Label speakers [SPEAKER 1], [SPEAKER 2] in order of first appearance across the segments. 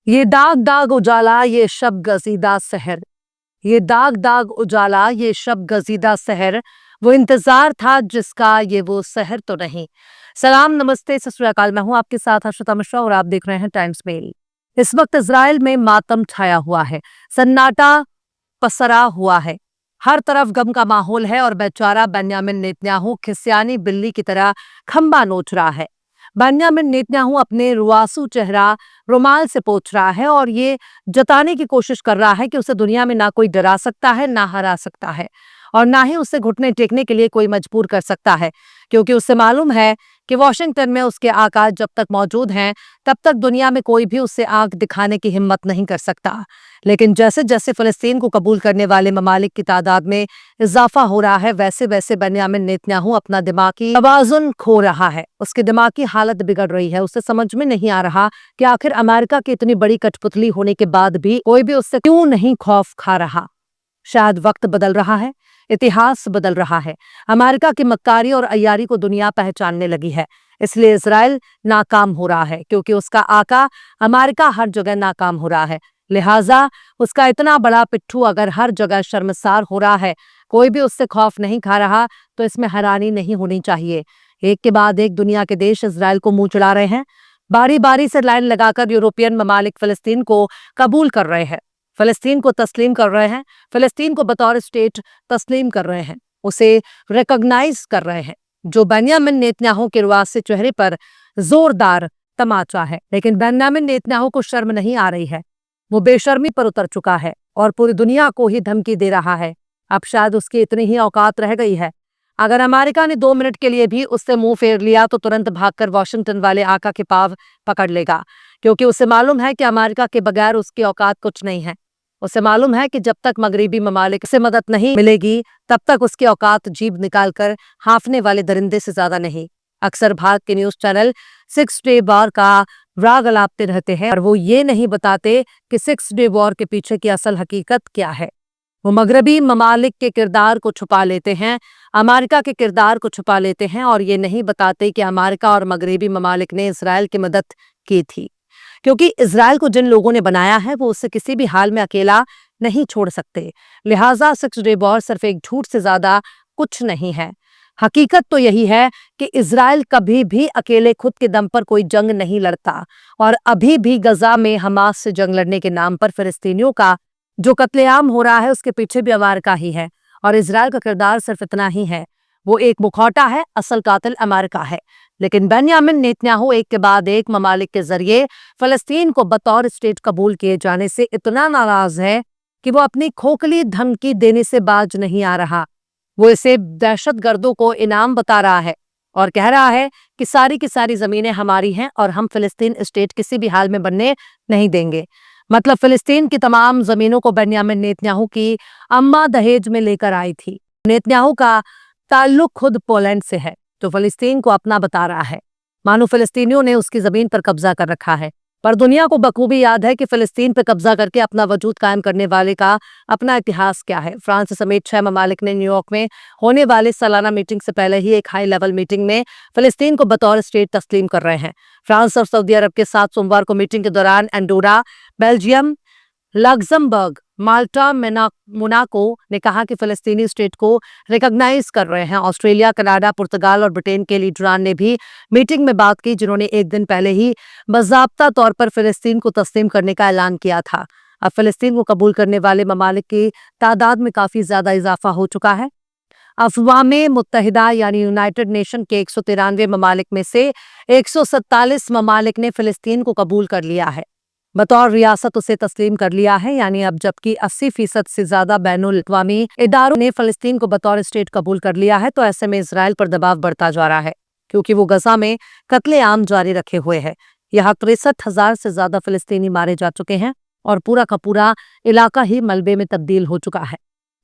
[SPEAKER 1] ये दाग दाग उजाला ये शब गजीदा सहर, ये दाग दाग उजाला ये शब गजीदा सहर, वो इंतजार था जिसका ये वो सहर तो नहीं। सलाम, नमस्ते, सत श्री अकाल। मैं हूं आपके साथ हर्षिता मिश्रा और आप देख रहे हैं टाइम्स मेल। इस वक्त इजराइल में मातम छाया हुआ है, सन्नाटा पसरा हुआ है, हर तरफ गम का माहौल है और बेचारा बेन्यामिन नेतन्याहू खिसियानी बिल्ली की तरह खंबा नोच रहा है। बेन्यामिन नेतन्याहू अपने रुआसू चेहरा रुमाल से पोंछ रहा है और ये जताने की कोशिश कर रहा है कि उसे दुनिया में ना कोई डरा सकता है, ना हरा सकता है और ना ही उसे घुटने टेकने के लिए कोई मजबूर कर सकता है, क्योंकि उसे मालूम है कि वॉशिंगटन में उसके आका जब तक मौजूद हैं तब तक दुनिया में कोई भी उसे आंख दिखाने की हिम्मत नहीं कर सकता। लेकिन जैसे जैसे फिलिस्तीन को कबूल करने वाले ममालिक की तादाद में इजाफा हो रहा है, वैसे वैसे बेन्यामिन नेतन्याहू अपना दिमागी तवाजुन खो रहा है। उसकी दिमागी हालत बिगड़ रही है। उसे समझ में नहीं आ रहा कि आखिर अमेरिका की इतनी बड़ी कठपुतली होने के बाद भी कोई भी उससे क्यों नहीं खौफ खा रहा। शायद वक्त बदल रहा है, इतिहास बदल रहा है, अमेरिका की मक्कारी और अय्यारी को दुनिया पहचानने लगी है। इसलिए इजराइल नाकाम हो रहा है, क्योंकि उसका आका अमेरिका हर जगह नाकाम हो रहा है। लिहाजा उसका इतना बड़ा पिट्ठू अगर हर जगह शर्मसार हो रहा है, कोई भी उससे खौफ नहीं खा रहा, तो इसमें हैरानी नहीं होनी चाहिए। एक के बाद एक दुनिया के देश इजराइल को मुंह चढ़ा रहे हैं। बारी बारी से लाइन लगाकर यूरोपियन ममालिक फिलिस्तीन को कबूल कर रहे हैं, फिलिस्तीन को तस्लीम कर रहे हैं, फिलिस्तीन को बतौर स्टेट तस्लीम कर रहे हैं, उसे रिकॉग्नाइज कर रहे हैं, जो बेन्यामिन नेतन्याहू के रुआसे चेहरे पर जोरदार तमाचा है। लेकिन बेन्यामिन नेतन्याहू को शर्म नहीं आ रही है। वो बेशर्मी पर उतर चुका है और पूरी दुनिया को ही धमकी दे रहा है। अब शायद उसकी इतनी ही औकात रह गई है। अगर अमेरिका ने 2 मिनट के लिए भी उससे मुंह फेर लिया तो तुरंत भागकर वॉशिंगटन वाले आका के पांव पकड़ लेगा, क्योंकि उसे मालूम है कि अमेरिका के बगैर उसकी औकात कुछ नहीं है। उसे मालूम है कि जब तक मगरिबी ममालिक से मदद नहीं मिलेगी तब तक उसकी औकात जीभ निकालकर हांफने वाले दरिंदे से ज्यादा नहीं। अक्सर भारत के न्यूज चैनल 6 डे वॉर का राग अलापते रहते हैं और वो ये नहीं बताते कि 6 डे वॉर के पीछे की असल हकीकत क्या है। वो मगरबी ममालिक के किरदार को छुपा लेते हैं, अमेरिका के किरदार को छुपा लेते हैं और ये नहीं बताते कि अमेरिका और मगरबी ममालिक ने इसराइल की मदद की थी, क्योंकि इजराइल को जिन लोगों ने बनाया है वो उसे किसी भी हाल में अकेला नहीं छोड़ सकते। लिहाजा 6 डे वॉर सिर्फ एक झूठ से ज्यादा कुछ नहीं है। हकीकत तो यही है कि इजराइल कभी भी अकेले खुद के दम पर कोई जंग नहीं लड़ता और अभी भी गजा में हमास से जंग लड़ने के नाम पर फिलिस्तीनियों का जो कत्लेआम हो रहा है उसके पीछे भी अमेरिका ही है और इजराइल का किरदार सिर्फ इतना ही है। वो एक मुखौटा है, असल कातिल अमेरिका है। लेकिन बेन्यामिन नेतन्याहू एक के बाद एक ममालिक के जरिए फिलिस्तीन को बतौर स्टेट कबूल किए जाने से इतना नाराज है कि वो अपनी खोखली धमकी देने से बाज नहीं आ रहा। वो इसे दहशतगर्दों को इनाम बता रहा है और कह रहा है कि सारी की सारी जमीनें हमारी हैं और हम फिलिस्तीन स्टेट किसी भी हाल में बनने नहीं देंगे। मतलब फिलिस्तीन की तमाम जमीनों को बेन्यामिन नेतन्याहू की अम्मा दहेज में लेकर आई थी। नेतन्याहू का ताल्लुक खुद पोलैंड से है, तो फिलिस्तीन को अपना बता रहा है, मानो फिलिस्तीनियों ने उसकी जमीन पर कब्जा कर रखा है। पर दुनिया को बखूबी याद है कि फिलिस्तीन पर कब्जा करके अपना वजूद कायम करने वाले का अपना इतिहास क्या है। फ्रांस समेत 6 ममालिक ने न्यूयॉर्क में होने वाले सालाना मीटिंग से पहले ही एक हाई लेवल मीटिंग में फिलिस्तीन को बतौर स्टेट तस्लीम कर रहे हैं। फ्रांस और सऊदी अरब के साथ सोमवार को मीटिंग के दौरान एंडोरा, बेल्जियम, लग्जमबर्ग, माल्टा, मोनाको ने कहा कि फिलिस्तीनी स्टेट को रिकॉग्नाइज कर रहे हैं। ऑस्ट्रेलिया, कनाडा, पुर्तगाल और ब्रिटेन के लीडरान ने भी मीटिंग में बात की, जिन्होंने एक दिन पहले ही बाज़ाब्ता तौर पर फिलिस्तीन को तस्लीम करने का ऐलान किया था। अब फिलिस्तीन को कबूल करने वाले ममालिक की तादाद में काफी ज्यादा इजाफा हो चुका है। अक़वाम मुत्तहिदा यानी यूनाइटेड नेशन के 193 ममालिक में से 147 ममालिक ने फिलिस्तीन को कबूल कर लिया है, बतौर रियासत उसे तस्लीम कर लिया है। यानी अब जबकि 80% से ज्यादा बैनुल अक़वामी इदारों ने फिलिस्तीन को बतौर स्टेट कबूल कर लिया है, तो ऐसे में इसराइल पर दबाव बढ़ता जा रहा है, क्योंकि वो गजा में कत्लेआम जारी रखे हुए है। यहाँ 63,000 से ज्यादा फिलिस्तीनी मारे जा चुके हैं और पूरा का पूरा इलाका ही मलबे में तब्दील हो चुका है।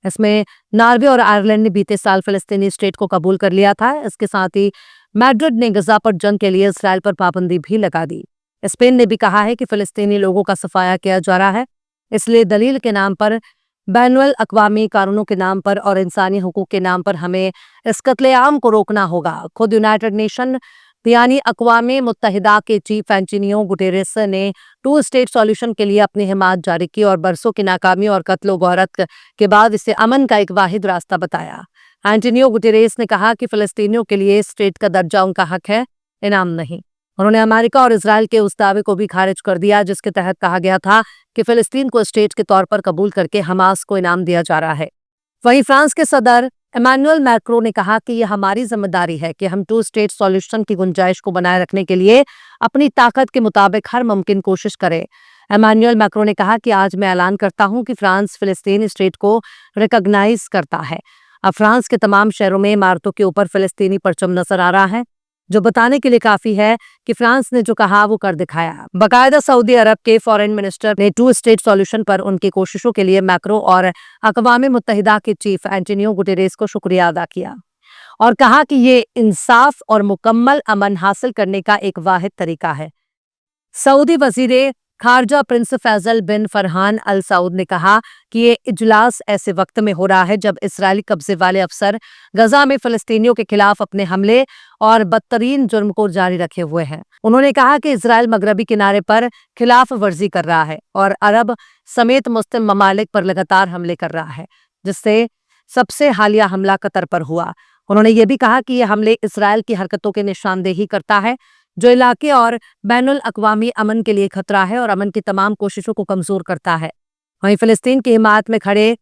[SPEAKER 1] इसमें नॉर्वे और आयरलैंड ने बीते साल फिलिस्तीनी स्टेट को कबूल कर लिया था। इसके साथ ही मैड्रिड ने गजा पर जंग के लिए इसराइल पर पाबंदी भी लगा दी। स्पेन ने भी कहा है कि फिलिस्तीनी लोगों का सफाया किया जा रहा है, इसलिए दलील के नाम पर, बैनुल अक़वामी कानूनों के नाम पर और इंसानी हुकूक के नाम पर हमें इस कत्लेआम को रोकना होगा। खुद यूनाइटेड नेशन यानी अक़वाम मुत्तहिदा के चीफ एंटोनियो गुटेरेस ने टू स्टेट सॉल्यूशन के लिए अपनी हिमायत जारी की और बरसों की नाकामी और कत्ल गारत के बाद इसे अमन का एक वाहिद रास्ता बताया। एंटोनियो गुटेरेस ने कहा कि फ़लस्तीनियों के लिए स्टेट का दर्जा उनका हक है, इनाम नहीं। उन्होंने अमेरिका और इजराइल के उस दावे को भी खारिज कर दिया जिसके तहत कहा गया था कि फ़लस्तीन को स्टेट के तौर पर कबूल करके हमास को इनाम दिया जा रहा है। वहीं फ्रांस के सदर इमैनुअल मैक्रों ने कहा कि यह हमारी जिम्मेदारी है कि हम टू स्टेट सॉल्यूशन की गुंजाइश को बनाए रखने के लिए अपनी ताकत के मुताबिक हर मुमकिन कोशिश करें। इमैनुअल मैक्रों ने कहा कि आज मैं ऐलान करता हूं कि फ्रांस फ़िलिस्तीन स्टेट को रिकॉग्नाइज करता है। अब फ्रांस के तमाम शहरों में इमारतों के ऊपर फ़िलिस्तीनी परचम नजर आ रहा है, जो बताने के लिए काफी है कि फ्रांस ने जो कहा वो कर दिखाया। बाकायदा सऊदी अरब के फॉरेन मिनिस्टर ने टू स्टेट सॉल्यूशन पर उनकी कोशिशों के लिए मैक्रो और अक़वाम मुत्तहिदा के चीफ एंटोनियो गुटेरेस को शुक्रिया अदा किया और कहा कि ये इंसाफ और मुकम्मल अमन हासिल करने का एक वाहिद तरीका है। सऊदी वजीर खारजा प्रिंस फैसल बिन फरहान अल सऊद ने कहा कि ये इजलास ऐसे वक्त में हो रहा है जब इजरायली कब्जे वाले अफसर गजा में फ़लस्तीनियों के खिलाफ अपने हमले और बदतरीन जुर्म को जारी रखे हुए हैं। उन्होंने कहा कि इजराइल मगरबी किनारे पर खिलाफ वर्जी कर रहा है और अरब समेत मुस्लिम ममालिक पर लगातार हमले कर रहा है, जिससे सबसे हालिया हमला कतर पर हुआ। उन्होंने ये भी कहा कि यह हमले इजराइल की हरकतों की निशानदेही करता है जो इलाके और बैनुल अक़वामी अमन के लिए खतरा है और अमन की तमाम कोशिशों को कमजोर करता है। वहीं फ़लस्तीन की हिमायत में खड़े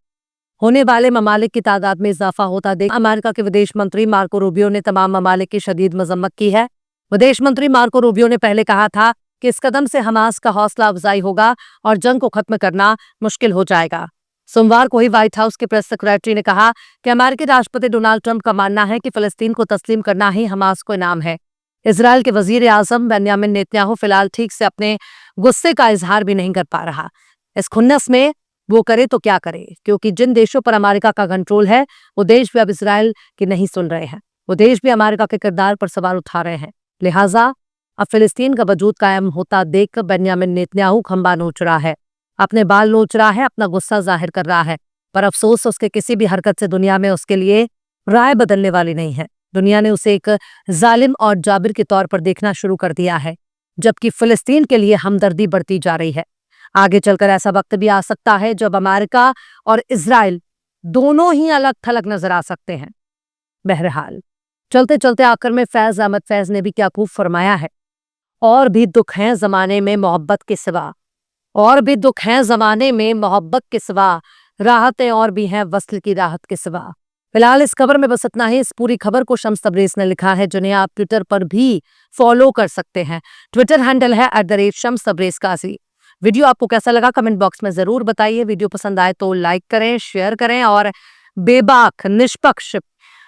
[SPEAKER 1] होने वाले ममालिक की तादाद में इजाफा होता देख अमेरिका के विदेश मंत्री मार्को रूबियो ने तमाम ममालिक की शदीद मजम्मत की है। विदेश मंत्री मार्को रूबियो ने पहले कहा था कि इस कदम से हमास का हौसला अफजाई होगा और जंग को खत्म करना मुश्किल हो जाएगा। सोमवार को ही व्हाइट हाउस के प्रेस सेक्रेटरी ने कहा कि अमेरिकी राष्ट्रपति डोनाल्ड ट्रंप का मानना है कि फ़लस्तीन को तस्लीम करना ही हमास को इनाम है। इजराइल के वजीर आजम बेन्यामिन नेतन्याहू फिलहाल ठीक से अपने गुस्से का इजहार भी नहीं कर पा रहा। इस खुन्नस में वो करे तो क्या करे, क्योंकि जिन देशों पर अमेरिका का कंट्रोल है वो देश भी अब इजराइल की नहीं सुन रहे हैं। वो देश भी अमेरिका के किरदार पर सवाल उठा रहे हैं। लिहाजा अब फ़िलिस्तीन का वजूद कायम होता देख बेन्यामिन नेतन्याहू खंबा नोच रहा है, अपने बाल नोच रहा है, अपना गुस्सा जाहिर कर रहा है। पर अफसोस उसके किसी भी हरकत से दुनिया में उसके लिए राय बदलने वाली नहीं है। दुनिया ने उसे एक जालिम और जाबिर के तौर पर देखना शुरू कर दिया है, जबकि फ़िलिस्तीन के लिए हमदर्दी बढ़ती जा रही है। आगे चलकर ऐसा वक्त भी आ सकता है जब अमेरिका और इजराइल दोनों ही अलग थलग नजर आ सकते हैं। बहरहाल चलते चलते आखिर में फैज अहमद फैज ने भी क्या खूब फरमाया है, और भी दुख हैं ज़माने में मोहब्बत के सिवा, और भी दुख हैं ज़माने में मोहब्बत के सिवा, राहतें और भी हैं वस्ल की राहत के सिवा। फिलहाल इस खबर में बस इतना ही। इस पूरी खबर को शम्स तबरेज़ ने लिखा है, जिन्हें आप ट्विटर पर भी फॉलो कर सकते हैं। ट्विटर हैंडल है @शम्स तबरेज़ काज़ी। वीडियो आपको कैसा लगा कमेंट बॉक्स में जरूर बताइए। वीडियो पसंद आए तो लाइक करें, शेयर करें और बेबाक, निष्पक्ष,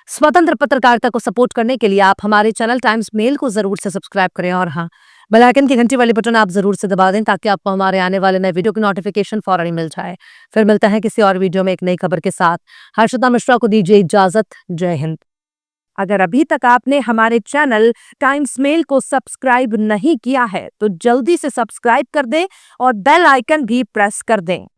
[SPEAKER 1] स्वतंत्र पत्रकारिता को सपोर्ट करने के लिए आप हमारे चैनल टाइम्स मेल को जरूर से सब्सक्राइब करें और हाँ, बेल आइकन की घंटी वाली बटन आप जरूर से दबा दें ताकि आपको हमारे आने वाले नए वीडियो की नोटिफिकेशन फौरन ही मिल जाए। फिर मिलते हैं किसी और वीडियो में एक नई खबर के साथ। हर्षिता मिश्रा को दीजिए इजाजत। जय हिंद। अगर अभी तक आपने हमारे चैनल टाइम्स मेल को सब्सक्राइब नहीं किया है तो जल्दी से सब्सक्राइब कर दें और बेल आइकन भी प्रेस कर दें।